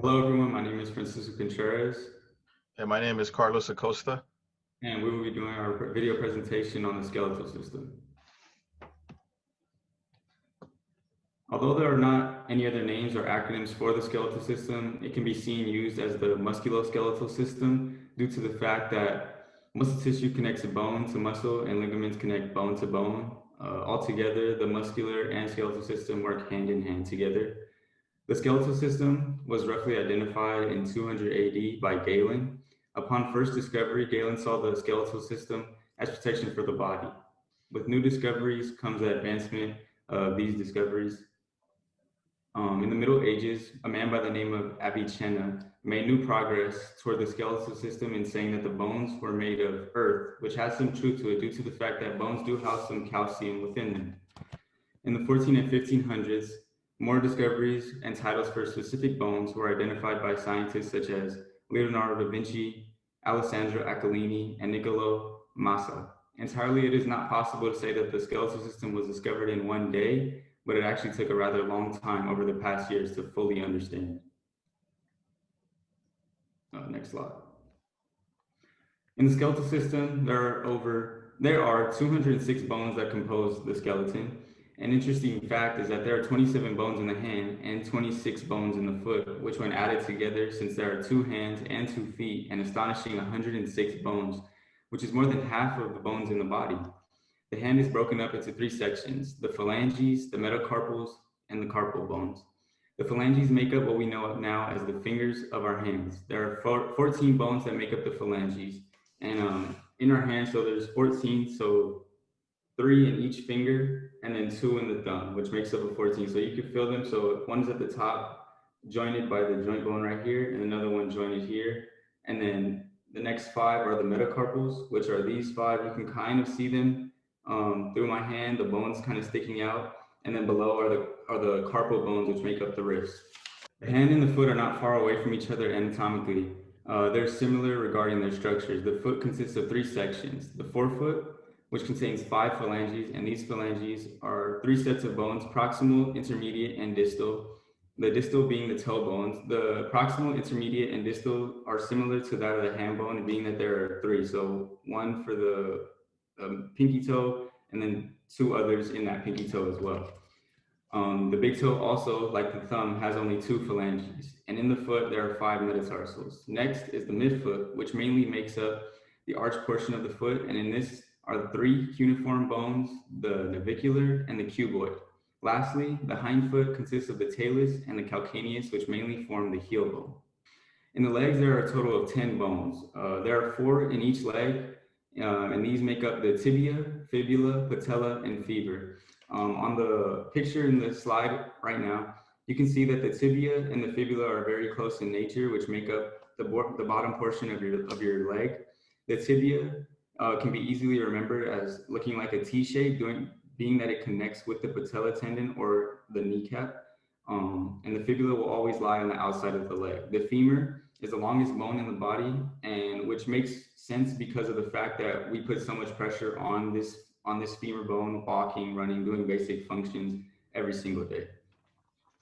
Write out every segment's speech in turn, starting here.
Hello, everyone. My name is Francisco Contreras, And my name is Carlos Acosta. and we will be doing our video presentation on the skeletal system. Although there are not any other names or acronyms for the skeletal system, it can be seen used as the musculoskeletal system due to the fact that muscle tissue connects bone to muscle and ligaments connect bone to bone. Altogether, the muscular and skeletal system work hand in hand together. The skeletal system was roughly identified in 200 AD by Galen. Upon first discovery, Galen saw the skeletal system as protection for the body. With new discoveries comes the advancement of these discoveries. In the Middle Ages, a man by the name of Avicenna made new progress toward the skeletal system in saying that the bones were made of earth, which has some truth to it due to the fact that bones do house some calcium within them. In the 14 and 1500s, more discoveries and titles for specific bones were identified by scientists such as Leonardo da Vinci, Alessandro Accalini, and Niccolo Massa. Entirely, it is not possible to say that the skeletal system was discovered in one day, but it actually took a rather long time over the past years to fully understand. Next slide. In the skeletal system, there are 206 bones that compose the skeleton. An interesting fact is that there are 27 bones in the hand and 26 bones in the foot, which when added together, since there are 2 hands and 2 feet, an astonishing 106 bones, which is more than half of the bones in the body. The hand is broken up into 3 sections: the phalanges, the metacarpals, and the carpal bones. The phalanges make up what we know now as the fingers of our hands. There are 14 bones that make up the phalanges. And in our hands, so there's 14, so 3 in each finger, and then 2 in the thumb, which makes up a 14. So you can feel them. So one's at the top, jointed by the joint bone right here, and another one jointed here. And then the next 5 are the metacarpals, which are these 5. You can kind of see them through my hand, the bones kind of sticking out. And then below are the carpal bones, which make up the wrist. The hand and the foot are not far away from each other anatomically. They're similar regarding their structures. The foot consists of 3 sections: the forefoot, which contains 5 phalanges, and these phalanges are 3 sets of bones: proximal, intermediate, and distal. The distal being the toe bones. The proximal, intermediate, and distal are similar to that of the hand bone, being that there are 3. So 1 for the pinky toe, and then 2 others in that pinky toe as well. The big toe also, like the thumb, has only 2 phalanges, and in the foot there are 5 metatarsals. Next is the midfoot, which mainly makes up the arch portion of the foot, and in this are the 3 cuneiform bones, the navicular and the cuboid. Lastly, the hindfoot consists of the talus and the calcaneus, which mainly form the heel bone. In the legs, there are a total of 10 bones. There are 4 in each leg, and these make up the tibia, fibula, patella, and femur. On the picture in the slide right now, you can see that the tibia and the fibula are very close in nature, which make up the bottom portion of your leg. The tibia can be easily remembered as looking like a T shape, being that it connects with the patella tendon or the kneecap. And the fibula will always lie on the outside of the leg. The femur is the longest bone in the body, and which makes sense because of the fact that we put so much pressure on this femur bone, walking, running, doing basic functions every single day.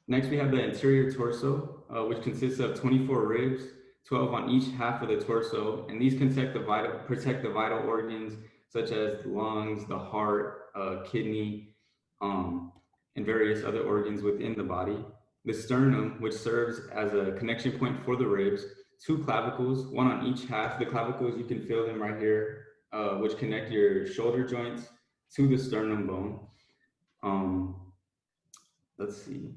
Next, we have the anterior torso, which consists of 24 ribs, 12 on each half of the torso, and these protect the vital organs such as the lungs, the heart, kidney, and various other organs within the body. The sternum, which serves as a connection point for the ribs, 2 clavicles, 1 on each half. The clavicles, you can feel them right here, which connect your shoulder joints to the sternum bone. Let's see.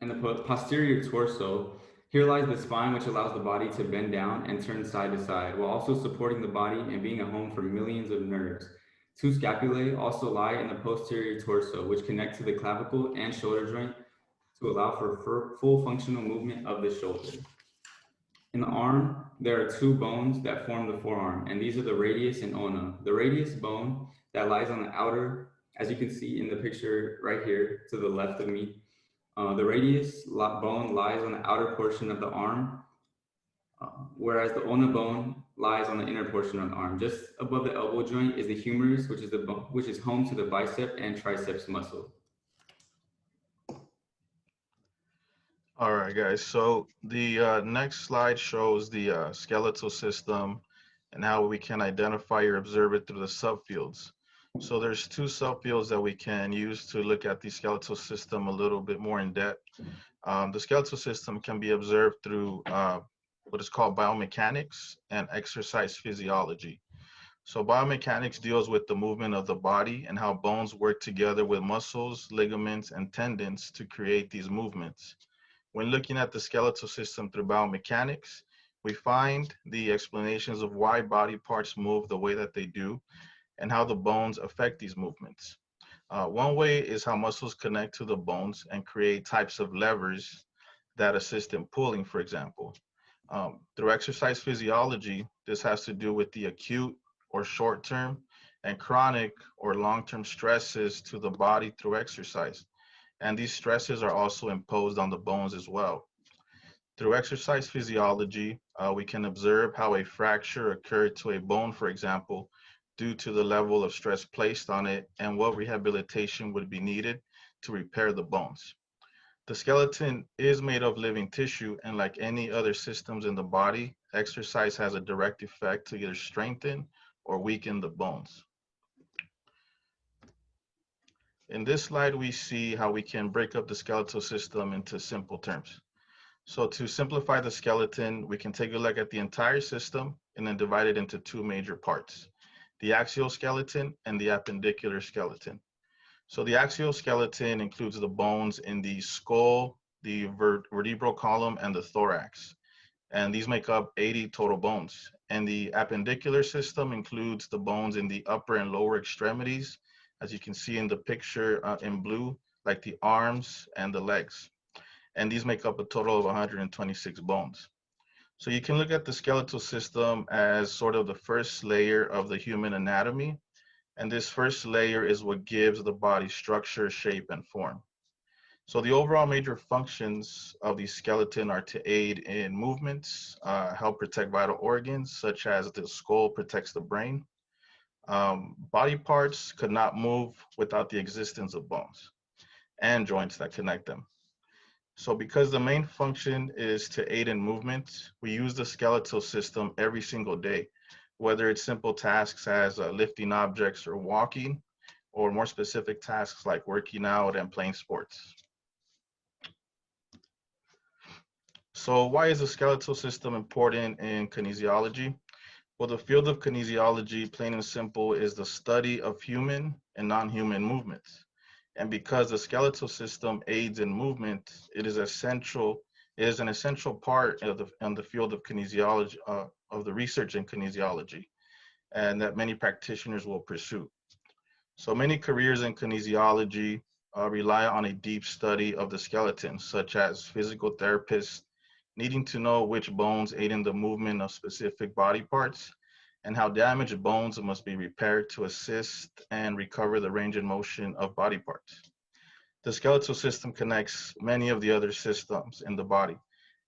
And the posterior torso, here lies the spine, which allows the body to bend down and turn side to side, while also supporting the body and being a home for millions of nerves. 2 scapulae also lie in the posterior torso, which connect to the clavicle and shoulder joint to allow for full functional movement of the shoulder. In the arm, there are 2 bones that form the forearm, and these are the radius and ulna. The radius bone that lies on the outer, as you can see in the picture right here to the left of me, the radius bone lies on the outer portion of the arm, whereas the ulna bone lies on the inner portion of the arm. Just above the elbow joint is the humerus, which is home to the bicep and triceps muscle. All right, guys. So the next slide shows the skeletal system and how we can identify or observe it through the subfields. So there's two subfields that we can use to look at the skeletal system a little bit more in depth. The skeletal system can be observed through what is called biomechanics and exercise physiology. So biomechanics deals with the movement of the body and how bones work together with muscles, ligaments, and tendons to create these movements. When looking at the skeletal system through biomechanics, we find the explanations of why body parts move the way that they do and how the bones affect these movements. One way is how muscles connect to the bones and create types of levers that assist in pulling, for example. Through exercise physiology, this has to do with the acute or short term and chronic or long term stresses to the body through exercise. And these stresses are also imposed on the bones as well. Through exercise physiology, we can observe how a fracture occurred to a bone, for example, due to the level of stress placed on it and what rehabilitation would be needed to repair the bones. The skeleton is made of living tissue, and like any other systems in the body, exercise has a direct effect to either strengthen or weaken the bones. In this slide, we see how we can break up the skeletal system into simple terms. So to simplify the skeleton, we can take a look at the entire system and then divide it into two major parts, the axial skeleton and the appendicular skeleton. So the axial skeleton includes the bones in the skull, the vertebral column, and the thorax. And these make up 80 total bones. And the appendicular system includes the bones in the upper and lower extremities, as you can see in the picture in blue, like the arms and the legs. And these make up a total of 126 bones. So you can look at the skeletal system as sort of the first layer of the human anatomy. And this first layer is what gives the body structure, shape, and form. So the overall major functions of the skeleton are to aid in movements, help protect vital organs, such as the skull protects the brain. Body parts could not move without the existence of bones and joints that connect them. So because the main function is to aid in movement, we use the skeletal system every single day, whether it's simple tasks as lifting objects or walking, or more specific tasks like working out and playing sports. So why is the skeletal system important in kinesiology? Well, the field of kinesiology, plain and simple, is the study of human and non-human movements. And because the skeletal system aids in movement, it is essential. It is an essential part of the field of kinesiology, of the research in kinesiology, and that many practitioners will pursue. So many careers in kinesiology rely on a deep study of the skeleton, such as physical therapists needing to know which bones aid in the movement of specific body parts and how damaged bones must be repaired to assist and recover the range and motion of body parts. The skeletal system connects many of the other systems in the body,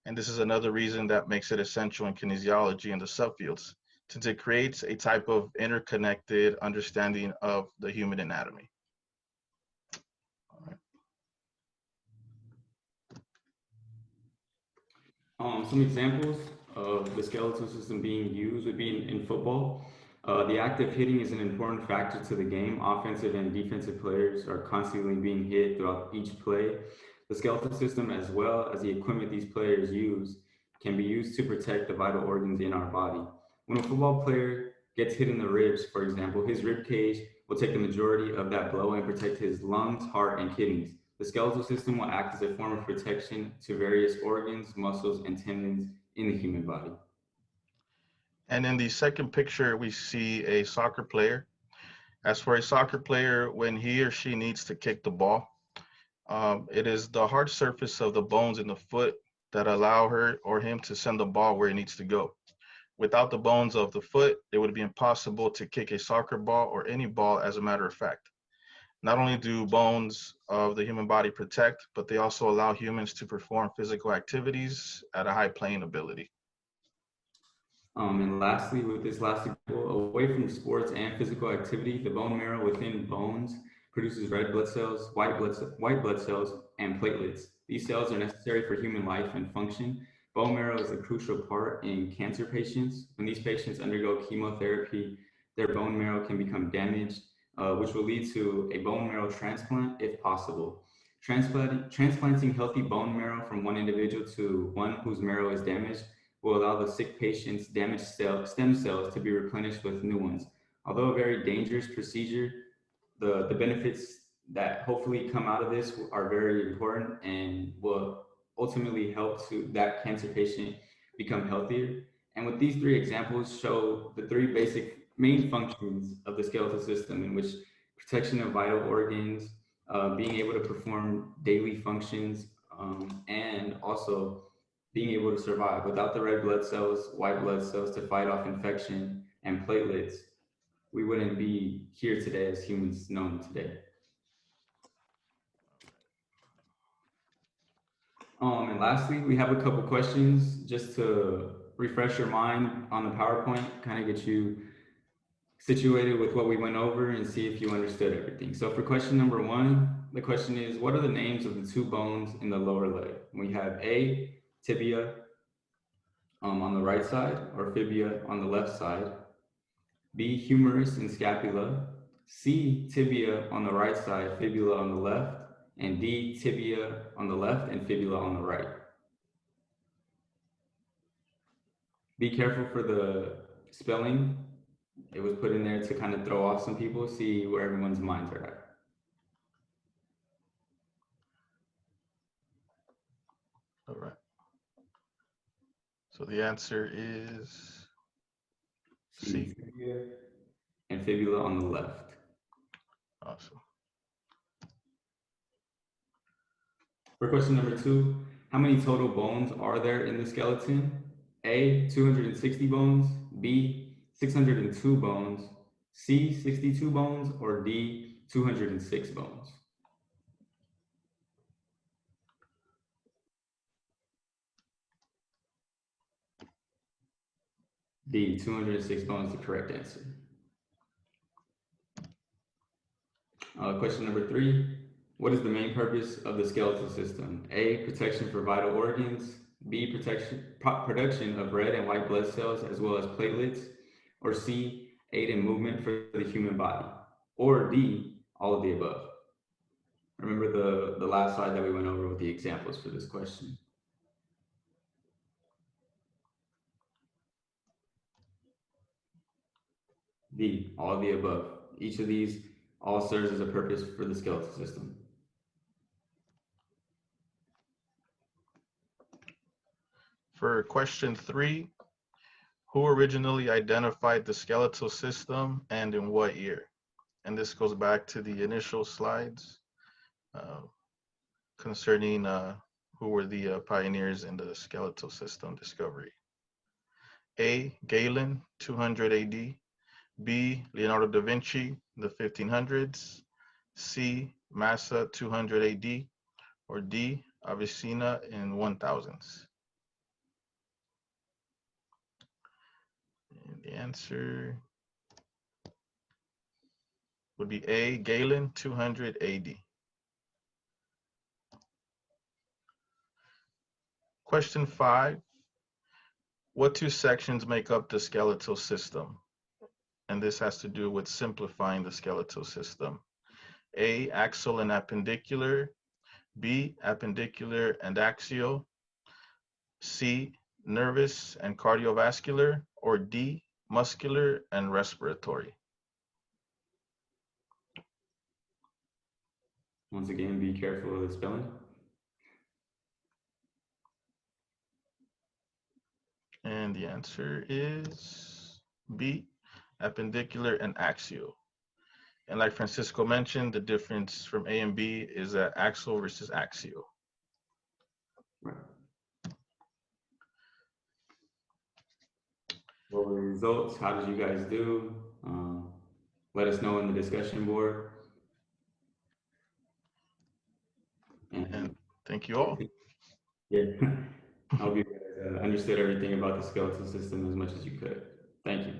and this is another reason that makes it essential in kinesiology and the subfields, since it creates a type of interconnected understanding of the human anatomy. Some examples of the skeletal system being used would be in football. The act of hitting is an important factor to the game. Offensive and defensive players are constantly being hit throughout each play. The skeletal system, as well as the equipment these players use, can be used to protect the vital organs in our body. When a football player gets hit in the ribs, for example, his rib cage will take the majority of that blow and protect his lungs, heart, and kidneys. The skeletal system will act as a form of protection to various organs, muscles, and tendons in the human body. And in the second picture, we see a soccer player. As for a soccer player, when he or she needs to kick the ball, it is the hard surface of the bones in the foot that allow her or him to send the ball where it needs to go. Without the bones of the foot, it would be impossible to kick a soccer ball or any ball, as a matter of fact. Not only do bones of the human body protect, but they also allow humans to perform physical activities at a high playing ability. And lastly, with this last example, away from sports and physical activity, the bone marrow within bones produces red blood cells, white blood cells, and platelets. These cells are necessary for human life and function. Bone marrow is a crucial part in cancer patients. When these patients undergo chemotherapy, their bone marrow can become damaged, which will lead to a bone marrow transplant if possible. Transplanting healthy bone marrow from one individual to one whose marrow is damaged will allow the sick patient's damaged stem cells to be replenished with new ones. Although a very dangerous procedure, the benefits that hopefully come out of this are very important and will ultimately help to that cancer patient become healthier. And with these three examples show the three basic main functions of the skeletal system, in which protection of vital organs, being able to perform daily functions, and also being able to survive. Without the red blood cells, white blood cells to fight off infection, and platelets, we wouldn't be here today as humans known today. And lastly, we have a couple questions just to refresh your mind on the PowerPoint, kind of get you situated with what we went over and see if you understood everything. So for question number one, the question is, what are the names of the two bones in the lower leg? We have A, tibia on the right side, or fibia on the left side. B, humerus and scapula. C, tibia on the right side, fibula on the left. And D, tibia on the left and fibula on the right. Be careful for the spelling. It was put in there to kind of throw off some people, see where everyone's minds are at. All right. So the answer is C. Tibia and fibula on the left. Awesome. For question number two, how many total bones are there in the skeleton? A, 260 bones, B, 602 bones, C, 62 bones, or D, 206 bones? D, 206 bones, the correct answer. Question number three, what is the main purpose of the skeletal system? A, protection for vital organs, B, production of red and white blood cells as well as platelets, or C, aid in movement for the human body, or D, all of the above. Remember the last slide that we went over with the examples for this question. D, all of the above. Each of these all serves as a purpose for the skeletal system. For question three, who originally identified the skeletal system and in what year? And this goes back to the initial slides concerning who were the pioneers in the skeletal system discovery. A, Galen, 200 AD. B, Leonardo da Vinci, the 1500s. C, Massa, 200 AD. Or D, Avicenna in 1000s. And the answer would be A, Galen, 200 AD. Question 5, what two sections make up the skeletal system? And this has to do with simplifying the skeletal system. A, axial and appendicular. B, appendicular and axial. C, nervous and cardiovascular. Or D, muscular and respiratory. Once again, be careful of the spelling. And the answer is B, appendicular and axial. And like Francisco mentioned, the difference from A and B is axial versus axial. Right. What were the results? How did you guys do? Let us know in the discussion board. And thank you all. Yeah, I hope you guys understood everything about the skeletal system as much as you could. Thank you.